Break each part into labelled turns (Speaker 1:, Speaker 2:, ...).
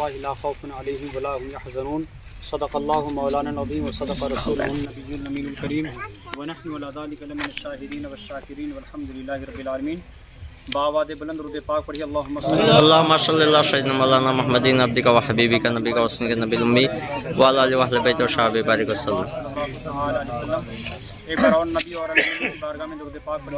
Speaker 1: اللہ لا خوف علیہم ولا هم يحزنون صدق اللہ مولانا العظیم وصدق رسولہ النبی الامین الکریم ونحن علی ذلک لمن الشاہدین والشاکرین والحمد للہ رب العالمین۔ باواد بلند درود پاک پڑھی اللہم
Speaker 2: صلی اللہ سیدنا مولانا محمدین عبدک و حبیبک نبیک و رسولک نبی الامی وعلی آلہ و اہل بیت و صحابہ بارک وسلم۔
Speaker 1: ایک بار اور نبی اور علیہ کی بارگاہ میں درود پاک پڑھی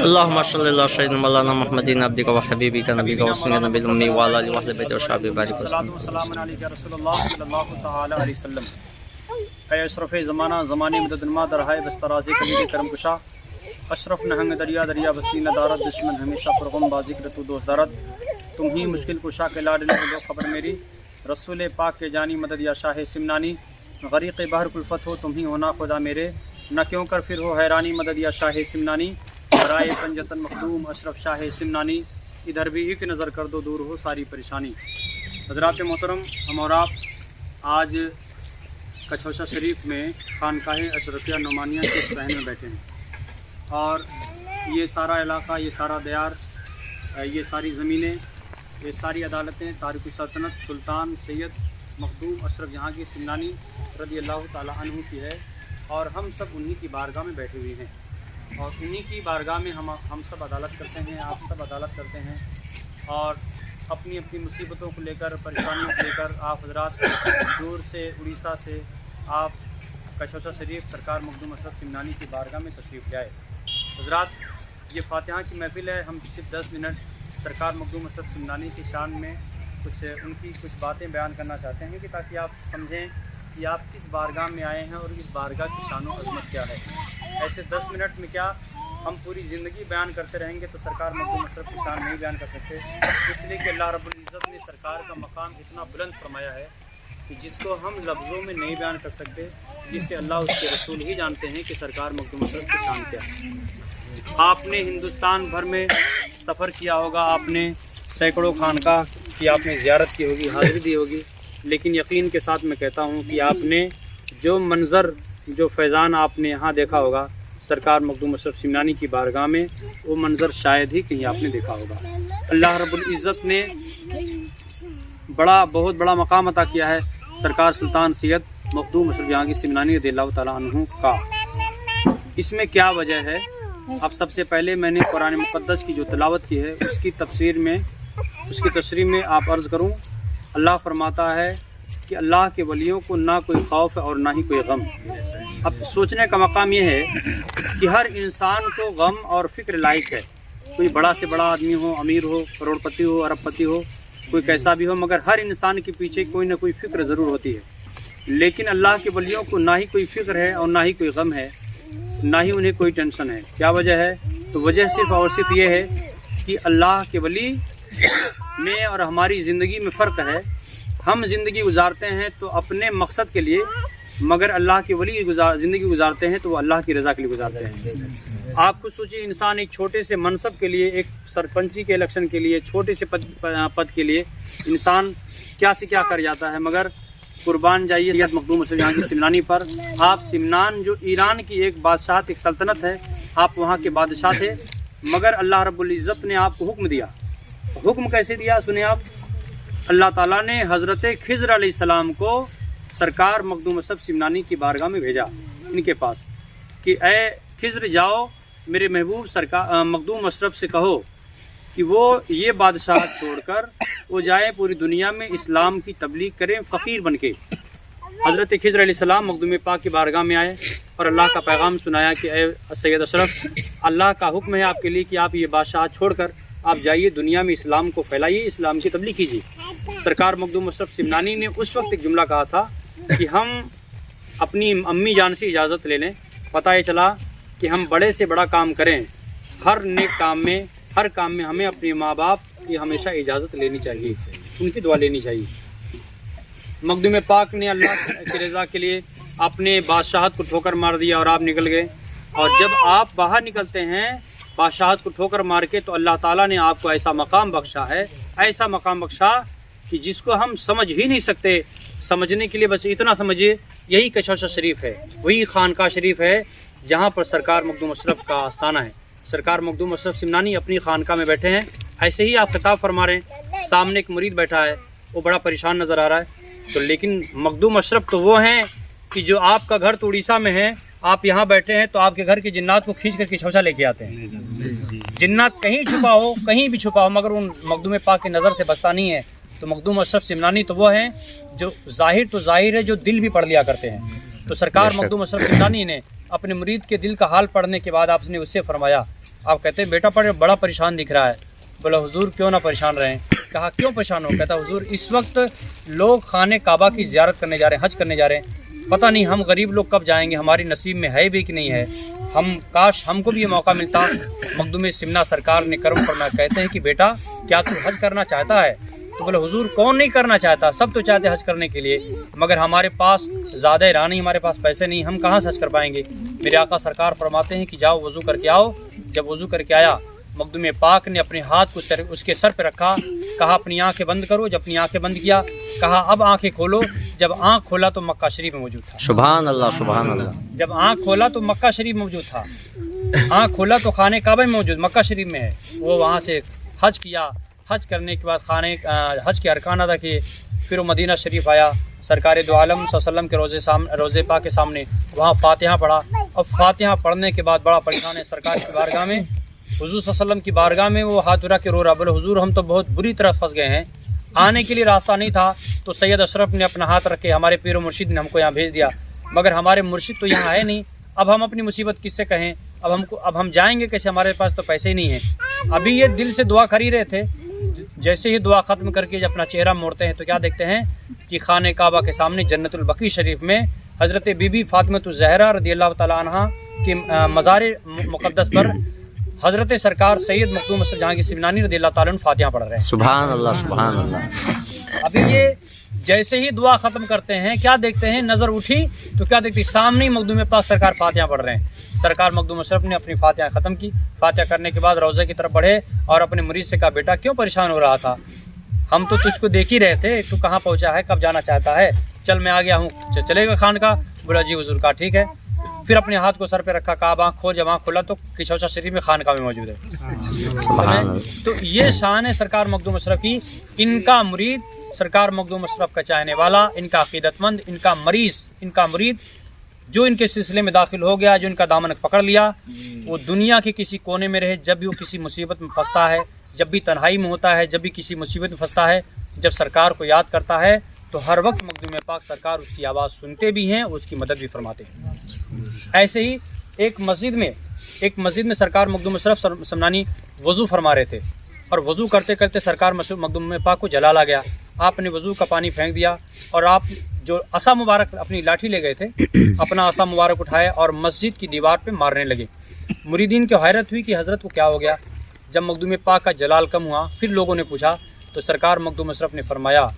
Speaker 2: اللہم صلی اللہ سیدنا مولانا محمدین عبدک و حبیبک نبیک و رسولک نبی الامی وعلی آلہ و اہل بیت و صحابہ بارک وسلم۔
Speaker 1: السلام علیکم رسول اللہ صلی اللہ تعالی علیہ وسلم۔ اے اشرف زمانہ زمانی مدد نما درہائے بسترازی کبیر کرم کشا، اشرف نہنگ دریا دریا وسیلہ دارت، دشمن ہمیشہ پرغم بازکر تو دوست دارت، تم ہی مشکل کشا کے لاڈلے دو خبر میری، رسول پاک کے جانی مدد یا شاہ سمنانی، غریق بحر کلفت ہو تم ہی ہونا خدا میرے، نہ کیوں کر پھر ہو حیرانی مدد یا شاہ سمنانی، برائے پنجتن مخدوم اشرف شاہ سمنانی، ادھر بھی ایک نظر کر دو دور ہو ساری پریشانی۔ حضرات محترم، ہم اور آپ آج کچھوشہ شریف میں خانقاہ اشرفیہ نعمانیہ کے صحن میں بیٹھے ہیں، اور یہ سارا علاقہ، یہ سارا دیار، یہ ساری زمینیں، یہ ساری عدالتیں تارک السلطنت سلطان سید مخدوم اشرف جہاں کی سمنانی رضی اللہ تعالیٰ عنہ کی ہے، اور ہم سب انہی کی بارگاہ میں بیٹھے ہوئے ہیں، اور انہی کی بارگاہ میں ہم سب عدالت کرتے ہیں، آپ سب عدالت کرتے ہیں، اور اپنی اپنی مصیبتوں کو لے کر، پریشانیوں کو لے کر آپ حضرات دور سے اڑیسہ سے آپ کچھوشہ شریف سرکار مخدوم اشرف سمنانی کی بارگاہ میں تشریف لے آئے۔ حضرات، یہ فاتحہ کی محفل ہے، ہم صرف 10 منٹ سرکار مخدوم اشرف سمنانی کی شان میں ان کی کچھ باتیں بیان کرنا چاہتے ہیں، کہ تاکہ آپ سمجھیں کہ آپ کس بارگاہ میں آئے ہیں اور اس بارگاہ کی شان و عظمت کیا ہے۔ ایسے 10 منٹ میں کیا ہم پوری زندگی بیان کرتے رہیں گے تو سرکار مخدوم اشرف کی شان نہیں بیان کر سکتے، اس لیے کہ اللہ رب العزت نے سرکار کا مقام اتنا بلند فرمایا ہے کہ جس کو ہم لفظوں میں نہیں بیان کر سکتے، جس سے اللہ اس کے رسول ہی جانتے ہیں کہ سرکار مخدوم اشرف کی شان کیا ہے۔ آپ نے ہندوستان بھر میں سفر کیا ہوگا، آپ نے سینکڑوں خانقاہ کی آپ نے زیارت کی ہوگی، حاضری دی ہوگی، لیکن یقین کے ساتھ میں کہتا ہوں کہ آپ نے جو منظر، جو فیضان آپ نے یہاں دیکھا ہوگا سرکار مخدوم اشرف سمنانی کی بارگاہ میں، وہ منظر شاید ہی کہیں آپ نے دیکھا ہوگا۔ اللہ رب العزت نے بہت بڑا مقام عطا کیا ہے سرکار سلطان سید مخدوم اشرف جہاں کی سمنانی رضی اللہ تعالیٰ عنہ کا۔ اس میں کیا وجہ ہے؟ اب سب سے پہلے میں نے قرآن مقدس کی جو تلاوت کی ہے اس کی تفسیر میں، اس کی تشریح میں آپ عرض کروں، اللہ فرماتا ہے کہ اللہ کے ولیوں کو نہ کوئی خوف ہے اور نہ ہی کوئی غم۔ اب سوچنے کا مقام یہ ہے کہ ہر انسان کو غم اور فکر لائق ہے، کوئی بڑا سے بڑا آدمی ہو، امیر ہو، کروڑ پتی ہو، ارب پتی ہو، کوئی کیسا بھی ہو، مگر ہر انسان کے پیچھے کوئی نہ کوئی فکر ضرور ہوتی ہے۔ لیکن اللہ کے ولیوں کو نہ ہی کوئی فکر ہے اور نہ ہی کوئی غم ہے، نہ ہی انہیں کوئی ٹینشن ہے۔ کیا وجہ ہے؟ تو وجہ صرف اور صرف یہ ہے کہ اللہ کے ولی میں اور ہماری زندگی میں فرق ہے۔ ہم زندگی گزارتے ہیں تو اپنے مقصد کے لیے، مگر اللہ کے ولی زندگی گزارتے ہیں تو وہ اللہ کی رضا کے لیے گزارتے ہیں۔ آپ خود سوچیے، انسان ایک چھوٹے سے منصب کے لیے، ایک سرپنچی کے الیکشن کے لیے، چھوٹے سے پد کے لیے انسان کیا سے کیا کر جاتا ہے، مگر قربان جائیے سید مخدوم اشرف جہاں کی سمنانی پر۔ آپ سمنان جو ایران کی ایک بادشاہت، ایک سلطنت ہے، آپ وہاں کے بادشاہ تھے، مگر اللہ رب العزت نے آپ کو حکم دیا۔ حکم کیسے دیا سنیں آپ؟ اللہ تعالیٰ نے حضرت خضر علیہ السلام کو سرکار مخدوم اشرف سمنانی کی بارگاہ میں بھیجا، ان کے پاس، کہ اے خضر جاؤ میرے محبوب سرکار مخدوم اشرف سے کہو کہ وہ یہ بادشاہت چھوڑ کر وہ جائیں پوری دنیا میں اسلام کی تبلیغ کریں فقیر بن کے۔ حضرت خضر علیہ السلام مخدوم پاک کی بارگاہ میں آئے اور اللہ کا پیغام سنایا کہ اے سید اشرف، اللہ کا حکم ہے آپ کے لیے کہ آپ یہ بادشاہت چھوڑ کر آپ جائیے دنیا میں اسلام کو پھیلائیے، اسلام کی تبلیغ کیجیے۔ سرکار مخدوم اشرف سمنانی نے اس وقت ایک جملہ کہا تھا کہ ہم اپنی امی جان سے اجازت لے لیں، پتہ یہ چلا کہ ہم بڑے سے بڑا کام کریں، ہر نیک کام میں، ہر کام میں ہمیں اپنے ماں باپ کی ہمیشہ اجازت لینی چاہیے، ان کی دعا لینی چاہیے۔ مخدوم پاک نے اللہ کی رضا کے لیے اپنے بادشاہت کو ٹھوکر مار دیا اور آپ نکل گئے، اور جب آپ باہر نکلتے ہیں بادشاہت کو ٹھوکر مار کے، تو اللہ تعالیٰ نے آپ کو ایسا مقام بخشا ہے، ایسا مقام بخشا کہ جس کو ہم سمجھ ہی نہیں سکتے۔ سمجھنے کے لیے بس اتنا سمجھیے، یہی کچھوشہ شریف ہے، وہی خانقاہ شریف ہے جہاں پر سرکار مخدوم اشرف کا آستانہ ہے۔ سرکار مخدوم اشرف سمنانی اپنی خانقاہ میں بیٹھے ہیں، ایسے ہی آپ خطاب فرما رہے ہیں، سامنے ایک مرید بیٹھا ہے، वो बड़ा परेशान नज़र आ रहा है। तो लेकिन मखदूम अशरफ तो वो हैं कि जो आपका घर तो उड़ीसा में है, आप यहाँ बैठे हैं तो आपके घर के जिन्नात को खींच करके छौछा लेके आते हैं। जिन्नात कहीं छुपा हो, कहीं भी छुपा हो, मगर उन मखदूम पाक की नज़र से बचता नहीं है। तो मखदूम अशरफ सिमनानी तो वो हैं जो ज़ाहिर तो ज़ाहिर है, जो दिल भी पढ़ लिया करते हैं। तो सरकार मखदूम अशरफ सिमनानी ने अपने मुरीद के दिल का हाल पढ़ने के बाद आपने उससे फरमाया, आप कहते हैं बेटा पढ़े बड़ा परेशान दिख रहा है। बोला हुजूर क्यों ना परेशान रहें। कहा क्यों परेशान हो। कहता हुजूर इस वक्त लोग खाने काबा की ज़ियारत करने जा रहे हैं, हज करने जा रहे हैं, पता नहीं हम गरीब लोग कब जाएंगे, हमारी नसीब में है भी कि नहीं है। हम काश हमको भी ये मौका मिलता। मखदूम सिमना सरकार ने करम फरमाया, कहते हैं कि बेटा क्या तू हज करना चाहता है। तो बोले हुजूर कौन नहीं करना चाहता, सब तो चाहते हज करने के लिए, मगर हमारे पास ज़्यादा रानी, हमारे पास पैसे नहीं, हम कहाँ से हज कर पाएंगे। मेरे आका सरकार फरमाते हैं कि जाओ वज़ू करके आओ। जब वज़ू करके आया, मखदूम पाक ने अपने हाथ को उसके सर पे रखा, कहा अपनी आंखें बंद करो। जब अपनी आंखें बंद किया, कहा अब आंखें खोलो। जब आंख खोला तो मक्का शरीफ में मौजूद था।
Speaker 2: सुभान अल्लाह, सुभान अल्लाह।
Speaker 1: जब आंख खोला तो मक्का शरीफ मौजूद था। आंख खोला तो खाने काबा में मौजूद, मक्का शरीफ में है। वो वहाँ से हज किया। हज करने के बाद हज के अरकान अदा किए। फिर वो मदीना शरीफ आया, सरकार दो आलम सल्लल्लाहु अलैहि वसल्लम के रोज़े पाक के सामने वहाँ फातिहा पढ़ा। और फातिहा पढ़ने के बाद बड़ा परेशान है, सरकार की बारगाह में, हुजूर सल्लल्लाहु अलैहि वसल्लम की बारगाह में वो हाथ उठा के रो रहा। बोले हुजूर हम तो बहुत बुरी तरह फंस गए हैं, आने के लिए रास्ता नहीं था। तो सैयद अशरफ ने अपना हाथ रख के, हमारे पीर मुर्शिद ने हमको यहाँ भेज दिया, मगर हमारे मुर्शिद तो यहाँ है नहीं। अब हम अपनी मुसीबत किससे कहें, अब हम जाएंगे कैसे, हमारे पास तो पैसे ही नहीं हैं। अभी ये दिल से दुआ कर ही रहे थे, जैसे ही दुआ ख़त्म करके जब अपना चेहरा मोड़ते हैं तो क्या देखते हैं कि खाने काबा के सामने जन्नतुल बकी शरीफ में हज़रत बीबी फातिमा ज़हरा रज़ियल्लाहु तआला अन्हा के मज़ार मुक़द्दस पर हज़रत सरकार सैयद मखदूम अशरफ जहांगीर सिमनानी रज़ियल्लाहु तआला अन्हु फातिहा पढ़ रहे हैं।
Speaker 2: सुभान अल्लाह, सुभान अल्लाह।
Speaker 1: अभी ये जैसे ही दुआ ख़त्म करते हैं, क्या देखते हैं, नज़र उठी तो क्या देखती, सामने ही मखदूम पाक सरकार फातिहा पढ़ रहे हैं। सरकार मखदूम अशरफ ने अपनी फातिहा ख़त्म की। फातिहा करने के बाद रोज़े की तरफ बढ़े और अपने मुरीद से कहा, बेटा क्यों परेशान हो रहा था, हम तो तुझको देख ही रहे थे, तू कहाँ पहुँचा है, कब जाना चाहता है, चल मैं आ गया हूँ, चलेगा खान का। बोला जी हुजूर का ठीक है। फिर अपने हाथ को सर पे रखा, कहा आँख खोल। जब आँख खोला तो किशौचा शरीफ में खानका में मौजूद है। तो ये शान है सरकार मखदूम अशरफ की। इनका मुरीद सरकार मखदूम अशरफ का चाहने वाला, इनका अकीदतमंद, इनका मरीज, इनका मुरीद जो इनके सिलसिले में दाखिल हो गया, जो इनका दामन पकड़ लिया, वो दुनिया के किसी कोने में रहे, जब भी वो किसी मुसीबत में फंसता है, जब भी तन्हाई में होता है, जब भी किसी मुसीबत में फंसता है, जब सरकार को याद करता है तो हर वक्त मखदूम पाक सरकार उसकी आवाज़ सुनते भी हैं, उसकी मदद भी फरमाते हैं। ऐसे ही एक मस्जिद में सरकार मखदूम अशरफ सिमनानी वज़ू फरमा रहे थे और वज़ू करते करते सरकार मखदूम पाक को जलाल आ गया। आपने वज़ू का पानी फेंक दिया और आप जो असा मुबारक अपनी लाठी ले गए थे, अपना असा मुबारक उठाया और मस्जिद की दीवार पे मारने लगे। मुरीदीन को हैरत हुई कि हज़रत को क्या हो गया। जब मखदूम पाक का जलाल कम हुआ, फिर लोगों ने पूछा तो सरकार मखदूम अशरफ ने फरमाया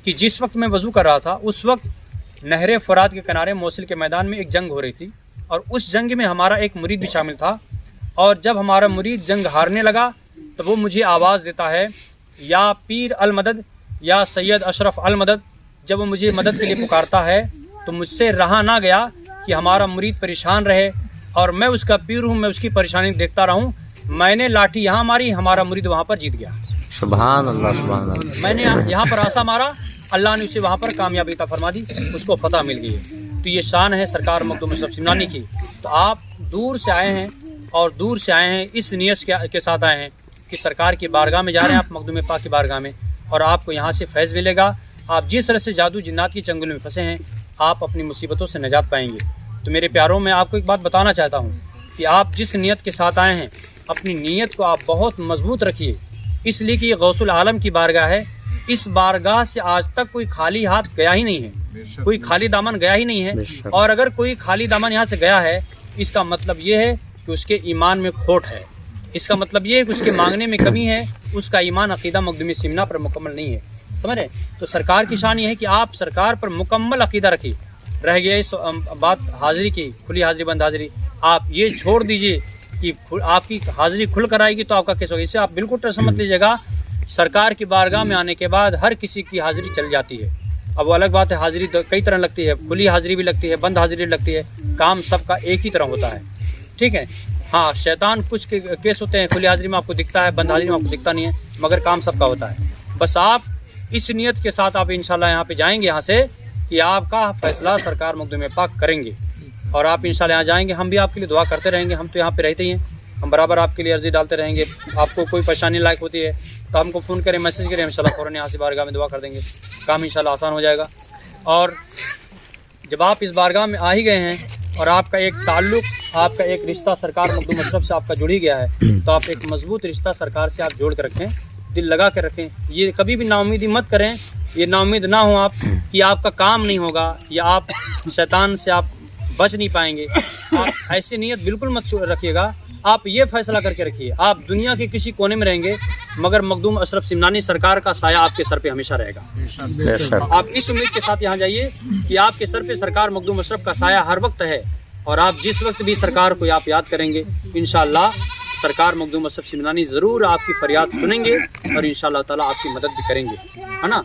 Speaker 1: कि जिस वक्त मैं वज़ू कर रहा था, उस वक्त नहर फ़ुरात के किनारे मौसिल के मैदान में एक जंग हो रही थी और उस जंग में हमारा एक मुरीद भी शामिल था। और जब हमारा मुरीद जंग हारने लगा तो वो मुझे आवाज़ देता है, या पीर अल मदद, या सैयद अशरफ अल मदद। जब वो मुझे मदद के लिए पुकारता है तो मुझसे रहा ना गया कि हमारा मुरीद परेशान रहे और मैं उसका पीर हूँ, मैं उसकी परेशानी देखता रहूँ। मैंने लाठी यहाँ मारी, हमारा मुरीद वहाँ पर जीत गया।
Speaker 2: सुभान अल्लाह, सुभान अल्लाह।
Speaker 1: मैंने यहाँ पर आसा मारा, अल्लाह ने उसे वहाँ पर कामयाबी अता फरमा दी, उसको फतह मिल गई है। तो ये शान है सरकार मखदूम अशरफ सिमनानी की। तो आप दूर से आए हैं और दूर से आए हैं इस नियत के साथ आए हैं कि सरकार की बारगाह में जा रहे हैं, आप मखदूम पाक की बारगाह में, और आपको यहाँ से फैज़ मिलेगा। आप जिस तरह से जादू जिन्नात की चंगुल में फंसे हैं, आप अपनी मुसीबतों से निजात पाएंगे। तो मेरे प्यारों, मैं आपको एक बात बताना चाहता हूँ कि आप जिस नियत के साथ आए हैं, अपनी नीयत को आप बहुत मजबूत रखिए, इसलिए कि ये गौसुल आलम की बारगाह है। इस बारगाह से आज तक कोई खाली हाथ गया ही नहीं है, कोई खाली दामन गया ही नहीं है। और अगर कोई खाली दामन यहाँ से गया है, इसका मतलब ये है कि उसके ईमान में खोट है, इसका मतलब ये है कि उसके मांगने में कमी है, उसका ईमान अकीदा मखदूम सिमना पर मुकम्मल नहीं है। समझ रहे? तो सरकार की शान ये है कि आप सरकार पर मुकम्मल अकीदा रखिए। रह गया इस बात हाज़िरी की, खुली हाज़िरी बंद हाज़िरी, आप ये छोड़ दीजिए कि आपकी हाज़िरी खुल कर आएगी तो आपका केस होगा। इससे आप बिल्कुल टेंशन मत लीजिएगा। सरकार की बारगाह में आने के बाद हर किसी की हाज़िरी चल जाती है। अब वो अलग बात है, हाज़िरी तो कई तरह लगती है, खुली हाज़िरी भी लगती है, बंद हाज़िरी लगती है, काम सबका एक ही तरह होता है। ठीक है, हाँ, शैतान कुछ के केस होते हैं, खुली हाज़िरी में आपको दिखता है, बंद हाज़िरी में आपको दिखता नहीं है, मगर काम सबका होता है। बस आप इस नियत के साथ आप इंशाल्लाह यहाँ पे जाएंगे यहाँ से कि आपका फैसला सरकार मखदूम पाक करेंगे। और आप इंशाल्लाह यहाँ जाएंगे, हम भी आपके लिए दुआ करते रहेंगे। हम तो यहाँ पे रहते ही हैं, हम बराबर आपके लिए अर्जी डालते रहेंगे। आपको कोई परेशानी लायक होती है तो हमको फ़ोन करें, मैसेज करें, इंशाल्लाह फ़ौरन यहाँ से बारगाह में दुआ कर देंगे, काम इंशाल्लाह आसान हो जाएगा। और जब आप इस बारगाह में आ ही गए हैं और आपका एक ताल्लुक़, आपका एक रिश्ता सरकार मखदूम अशरफ से आपका जुड़ ही गया है, तो आप एक मजबूत रिश्ता सरकार से आप जोड़ कर रखें, दिल लगा कर रखें। ये कभी भी नाउमीदी मत करें, ये नाउमीद ना हो आप कि आपका काम नहीं होगा या आप शैतान से आप बच नहीं पाएंगे। आप ऐसी नियत बिल्कुल मत रखिएगा। आप ये फैसला करके रखिए, आप दुनिया के किसी कोने में रहेंगे मगर मखदूम अशरफ सिमनानी सरकार का साया आपके सर पे हमेशा रहेगा। आप इस उम्मीद के साथ यहाँ जाइए कि आपके सर पे सरकार मखदूम अशरफ का साया हर वक्त है, और आप जिस वक्त भी सरकार को आप याद करेंगे इंशाअल्लाह सरकार मखदूम अशरफ सिमनानी ज़रूर आपकी फरियाद सुनेंगे और इंशाअल्लाह ताला आपकी मदद भी करेंगे, है ना।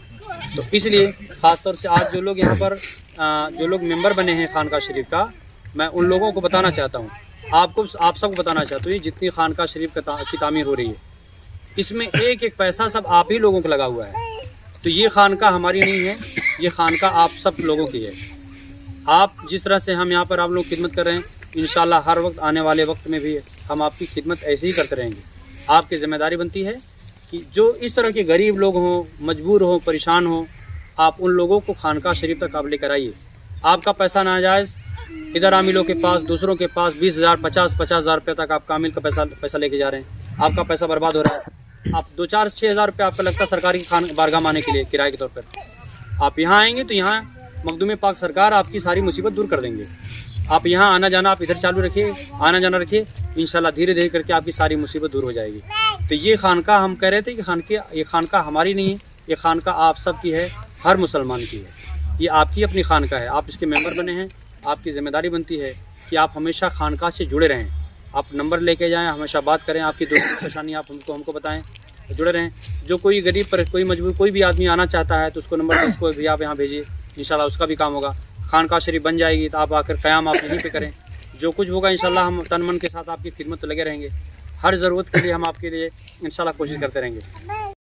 Speaker 1: तो इसलिए ख़ास तौर से आज जो लोग यहाँ पर जो लोग मेंबर बने हैं खानका शरीफ का, मैं उन लोगों को बताना चाहता हूँ, आप सबको बताना चाहता हूँ, जितनी खानका शरीफ की तामीर हो रही है इसमें एक एक पैसा सब आप ही लोगों को लगा हुआ है। तो ये खानका हमारी नहीं है, ये खानका आप सब लोगों की है। आप जिस तरह से हम यहाँ पर आप लोग खिदमत कर रहे हैं, इंशाल्लाह हर वक्त आने वाले वक्त में भी हम आपकी खिदमत ऐसे ही करते रहेंगे। आपकी ज़िम्मेदारी बनती है कि जो इस तरह के गरीब लोग हों, मजबूर हों, परेशान हों, आप उन लोगों को खानका शरीफ तक आप लेकर आइए। आपका पैसा नाजायज़ इधर आमिलों के पास, दूसरों के पास 20,000 50,000 रुपये तक आप कामिल का पैसा लेके जा रहे हैं, आपका पैसा बर्बाद हो रहा है। आप 2-4-6 हज़ार रुपये आपका लगता है सरकारी बारगाह में आने के लिए किराए के तौर पर। आप यहाँ आएंगे तो यहाँ मखदूम पाक सरकार आपकी सारी मुसीबत दूर कर देंगे। आप यहाँ आना जाना आप इधर चालू रखिए, आना जाना रखिए, इंशाल्लाह धीरे धीरे करके आपकी सारी मुसीबत दूर हो जाएगी। तो ये खानका हम कह रहे थे कि ये खानका हमारी नहीं है, ये खानका आप सब की है, हर मुसलमान की है। ये आपकी अपनी खानका है, आप इसके मेंबर बने हैं। आपकी ज़िम्मेदारी बनती है कि आप हमेशा खानका से जुड़े रहें। आप नंबर लेके जाएं, हमेशा बात करें, आपकी दोस्त परेशानी आप हमको बताएं, जुड़े रहें। जो कोई गरीब पर कोई मजबूर कोई भी आदमी आना चाहता है तो उसको नंबर दे, उसको भी आप यहाँ भेजिए, इंशाल्लाह उसका भी काम होगा। खानका शरीफ बन जाएगी तो आप आकर क़याम आप यहीं पे करें। जो कुछ होगा इंशाल्लाह हम तन मन के साथ आपकी खिदमत तो लगे रहेंगे। हर ज़रूरत के लिए हम आपके लिए इंशाल्लाह कोशिश करते रहेंगे।